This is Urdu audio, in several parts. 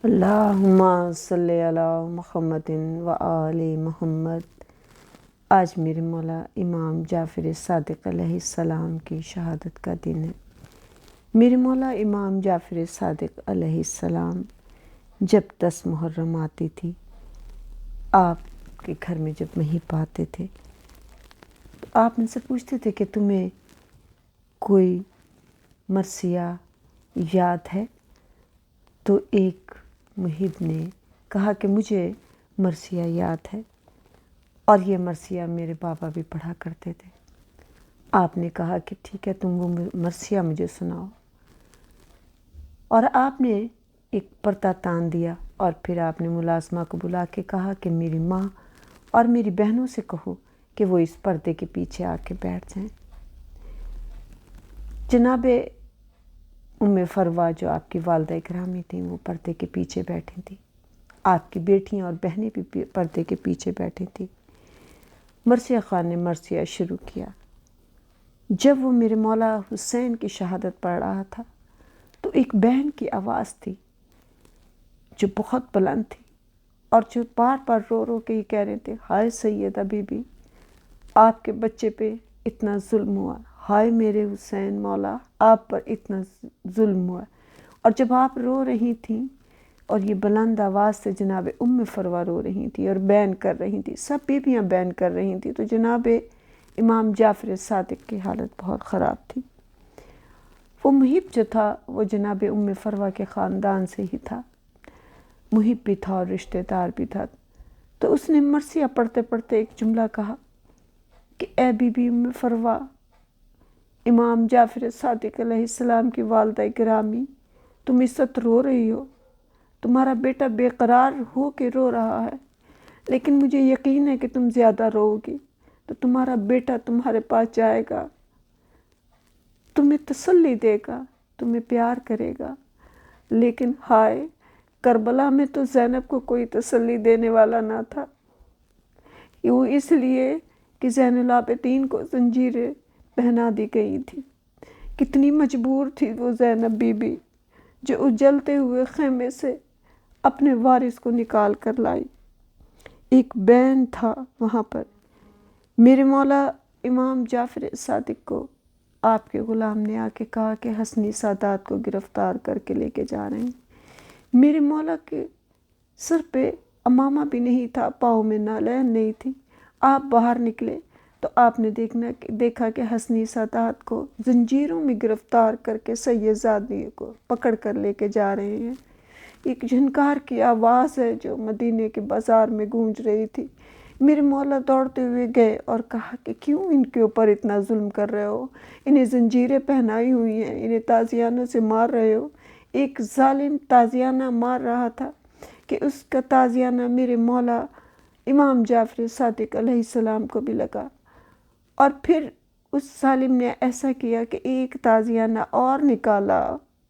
اللہم صلی علی محمد و آل محمد۔ آج میرے مولا امام جعفر صادق علیہ السلام کی شہادت کا دن ہے۔ میرے مولا امام جعفر صادق علیہ السلام جب 10 محرم آتی تھی، آپ کے گھر میں جب مہیب آتے تھے تو آپ ان سے پوچھتے تھے کہ تمہیں کوئی مرثیہ یاد ہے؟ تو ایک محب نے کہا کہ مجھے مرثیہ یاد ہے، اور یہ مرثیہ میرے بابا بھی پڑھا کرتے تھے۔ آپ نے کہا کہ ٹھیک ہے، تم وہ مرثیہ مجھے سناؤ، اور آپ نے ایک پردہ تان دیا، اور پھر آپ نے ملازمہ کو بلا کے کہا کہ میری ماں اور میری بہنوں سے کہو کہ وہ اس پردے کے پیچھے آ کے بیٹھ جائیں۔ جناب ام فروا جو آپ کی والدہ گرامی تھیں، وہ پردے کے پیچھے بیٹھی تھیں۔ آپ کی بیٹیاں اور بہنیں بھی پردے کے پیچھے بیٹھی تھیں۔ مرثیہ خان نے مرثیہ شروع کیا۔ جب وہ میرے مولا حسین کی شہادت پڑھ رہا تھا تو ایک بہن کی آواز تھی جو بہت بلند تھی، اور جو بار بار رو رو کے یہ کہہ رہے تھے، ہائے سیدہ بی بی، آپ کے بچے پہ اتنا ظلم ہوا، ہائے میرے حسین مولا، آپ پر اتنا ظلم ہوا۔ اور جب آپ رو رہی تھیں اور یہ بلند آواز سے جناب ام فروا رو رہی تھی اور بیان کر رہی تھی، سب بیویاں بیان کر رہی تھیں، تو جناب امام جعفر صادق کی حالت بہت خراب تھی۔ وہ محب جو تھا وہ جناب ام فروا کے خاندان سے ہی تھا، محب بھی تھا اور رشتہ دار بھی تھا۔ تو اس نے مرثیہ پڑھتے پڑھتے ایک جملہ کہا کہ اے بی بی ام فروا، امام جعفر صادق علیہ السلام کی والدہ گرامی، تم اس وقت رو رہی ہو، تمہارا بیٹا بے قرار ہو کے رو رہا ہے، لیکن مجھے یقین ہے کہ تم زیادہ رو گی تو تمہارا بیٹا تمہارے پاس جائے گا، تمہیں تسلی دے گا، تمہیں پیار کرے گا۔ لیکن ہائے، کربلا میں تو زینب کو کوئی تسلی دینے والا نہ تھا، وہ اس لیے کہ زین العابدین کو زنجیریں پہنا دی گئی تھی۔ کتنی مجبور تھی وہ زینب بی بی، جو اجلتے ہوئے خیمے سے اپنے وارث کو نکال کر لائی۔ ایک بین تھا وہاں پر۔ میرے مولا امام جعفر صادق کو آپ کے غلام نے آ کے کہا کہ حسنی سادات کو گرفتار کر کے لے کے جا رہے ہیں۔ میرے مولا کے سر پہ امامہ بھی نہیں تھا، پاؤں میں نالین نہیں تھی۔ آپ باہر نکلے تو آپ نے دیکھا کہ حسنی سادات کو زنجیروں میں گرفتار کر کے سید زادی کو پکڑ کر لے کے جا رہے ہیں۔ ایک جھنکار کی آواز ہے جو مدینے کے بازار میں گونج رہی تھی۔ میرے مولا دوڑتے ہوئے گئے اور کہا کہ کیوں ان کے اوپر اتنا ظلم کر رہے ہو؟ انہیں زنجیریں پہنائی ہوئی ہیں، انہیں تازیانوں سے مار رہے ہو۔ ایک ظالم تازیانہ مار رہا تھا کہ اس کا تازیانہ میرے مولا امام جعفر صادق علیہ السلام کو بھی لگا، اور پھر اس ظالم نے ایسا کیا کہ ایک تازیانہ اور نکالا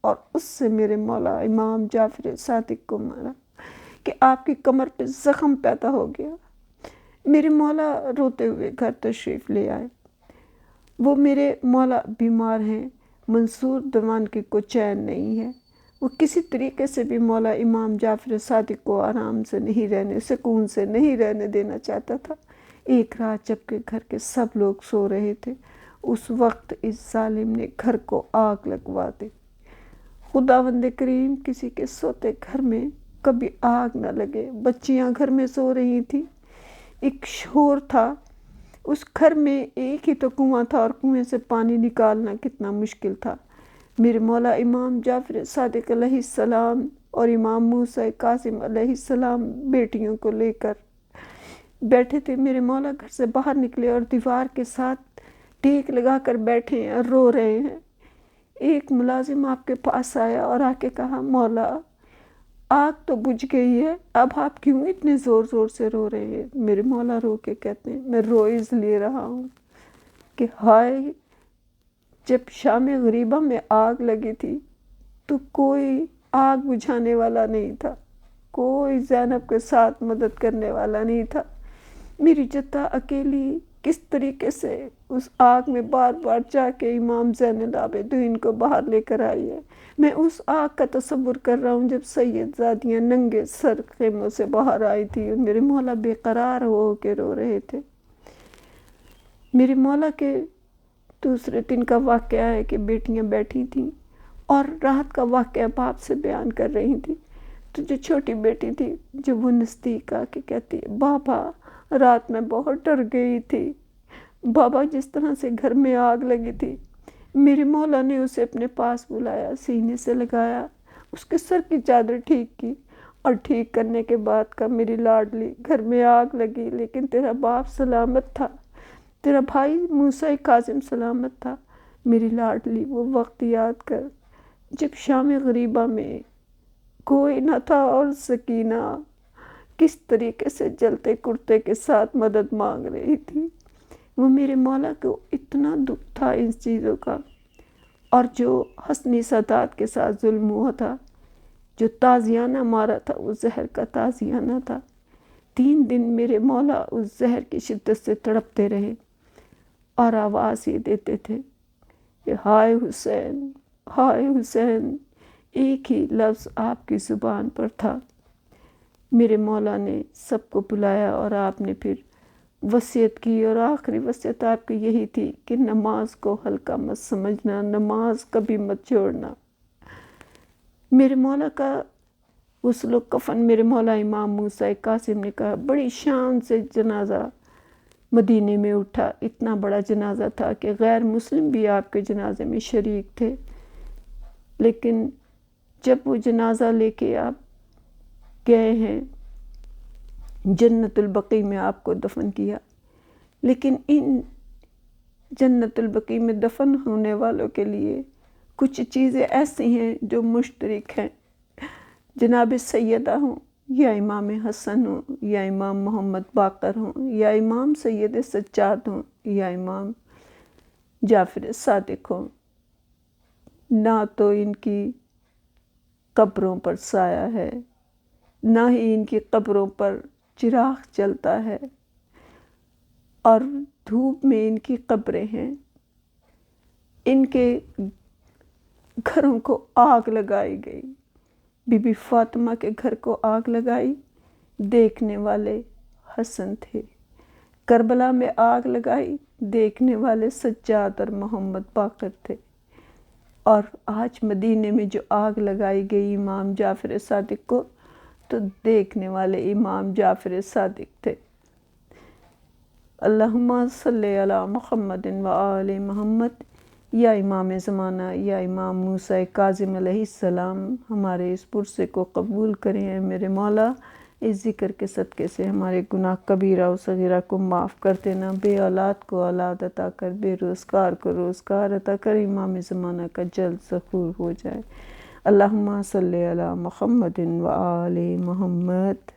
اور اس سے میرے مولا امام جعفر صادق کو مارا کہ آپ کی کمر پہ زخم پیدا ہو گیا۔ میرے مولا روتے ہوئے گھر تشریف لے آئے۔ وہ میرے مولا بیمار ہیں، منصور دیوان کی کو چین نہیں ہے۔ وہ کسی طریقے سے بھی مولا امام جعفر صادق کو آرام سے نہیں رہنے، سکون سے نہیں رہنے دینا چاہتا تھا۔ ایک رات جب کہ گھر کے سب لوگ سو رہے تھے، اس وقت اس ظالم نے گھر کو آگ لگوا دی۔ خداوند کریم کسی کے سوتے گھر میں کبھی آگ نہ لگے۔ بچیاں گھر میں سو رہی تھیں، ایک شور تھا اس گھر میں، ایک ہی تو کنواں تھا اور کنویں سے پانی نکالنا کتنا مشکل تھا۔ میرے مولا امام جعفر صادق علیہ السلام اور امام موسیٰ کاظم علیہ السلام بیٹیوں کو لے کر بیٹھے تھے۔ میرے مولا گھر سے باہر نکلے اور دیوار کے ساتھ ٹیک لگا کر بیٹھے ہیں اور رو رہے ہیں۔ ایک ملازم آپ کے پاس آیا اور آ کے کہا، مولا آگ تو بجھ گئی ہے، اب آپ کیوں اتنے زور زور سے رو رہے ہیں؟ میرے مولا رو کے کہتے ہیں، میں رو اس لیے رہا ہوں کہ ہائے، جب شام غریبہ میں آگ لگی تھی تو کوئی آگ بجھانے والا نہیں تھا، کوئی زینب کے ساتھ مدد کرنے والا نہیں تھا۔ میری جدہ اکیلی کس طریقے سے اس آگ میں بار بار جا کے امام زین العابدین کو باہر لے کر آئی ہے۔ میں اس آگ کا تصور کر رہا ہوں جب سید زادیاں ننگے سر خیموں سے باہر آئی تھی اور میرے مولا بے قرار ہو کے رو رہے تھے۔ میرے مولا کے دوسرے دن کا واقعہ ہے کہ بیٹیاں بیٹھی تھیں اور رات کا واقعہ باپ سے بیان کر رہی تھیں، تو جو چھوٹی بیٹی تھی جب وہ نزدیک آ کے کہتی ہے بابا رات میں بہت ڈر گئی تھی، بابا جس طرح سے گھر میں آگ لگی تھی، میرے مولا نے اسے اپنے پاس بلایا، سینے سے لگایا، اس کے سر کی چادر ٹھیک کی، اور ٹھیک کرنے کے بعد کا میری لاڈلی گھر میں آگ لگی لیکن تیرا باپ سلامت تھا، تیرا بھائی موسیٰ کاظم سلامت تھا۔ میری لاڈلی وہ وقت یاد کر جب شام غریبہ میں کوئی نہ تھا اور سکینہ کس طریقے سے جلتے کرتے کے ساتھ مدد مانگ رہی تھی۔ وہ میرے مولا کو اتنا دکھ تھا ان چیزوں کا، اور جو حسنی سادات کے ساتھ ظلم ہوا تھا، جو تازیانہ مارا تھا وہ زہر کا تازیانہ تھا۔ 3 دن میرے مولا اس زہر کی شدت سے تڑپتے رہے اور آواز یہ دیتے تھے کہ ہائے حسین، ہائے حسین، ایک ہی لفظ آپ کی زبان پر تھا۔ میرے مولا نے سب کو بلایا اور آپ نے پھر وصیت کی، اور آخری وصیت آپ کی یہی تھی کہ نماز کو ہلکا مت سمجھنا، نماز کبھی مت چھوڑنا۔ میرے مولا کا غسل و کفن میرے مولا امام موسیٰ کاظم نے کہا بڑی شان سے جنازہ مدینے میں اٹھا، اتنا بڑا جنازہ تھا کہ غیر مسلم بھی آپ کے جنازے میں شریک تھے، لیکن جب وہ جنازہ لے کے آپ گئے ہیں جنت البقیع میں آپ کو دفن کیا، لیکن ان جنت البقیع میں دفن ہونے والوں کے لیے کچھ چیزیں ایسی ہیں جو مشترک ہیں، جناب سیدہ ہوں یا امام حسن ہوں یا امام محمد باقر ہوں یا امام سید سجاد ہوں یا امام جعفر صادق ہوں، نہ تو ان کی قبروں پر سایہ ہے، نہ ہی ان کی قبروں پر چراغ جلتا ہے، اور دھوپ میں ان کی قبریں ہیں۔ ان کے گھروں کو آگ لگائی گئی، بی بی فاطمہ کے گھر کو آگ لگائی، دیکھنے والے حسن تھے۔ کربلا میں آگ لگائی، دیکھنے والے سجاد اور محمد باقر تھے۔ اور آج مدینے میں جو آگ لگائی گئی امام جعفر صادق کو، تو دیکھنے والے امام جعفر صادق تھے۔ اللہم صلی علی محمد و آل محمد۔ یا امام زمانہ یا امام موسیٰ کاظم علیہ السلام، ہمارے اس پرسے کو قبول کریں اے میرے مولا، اس ذکر کے صدقے سے ہمارے گناہ کبیرہ و صغیرہ کو معاف کر دینا، بے اولاد کو اولاد عطا کر، بے روزگار کو روزگار عطا کر، امام زمانہ کا جلد ظہور ہو جائے۔ اللہم صلی علی محمد و آل محمد۔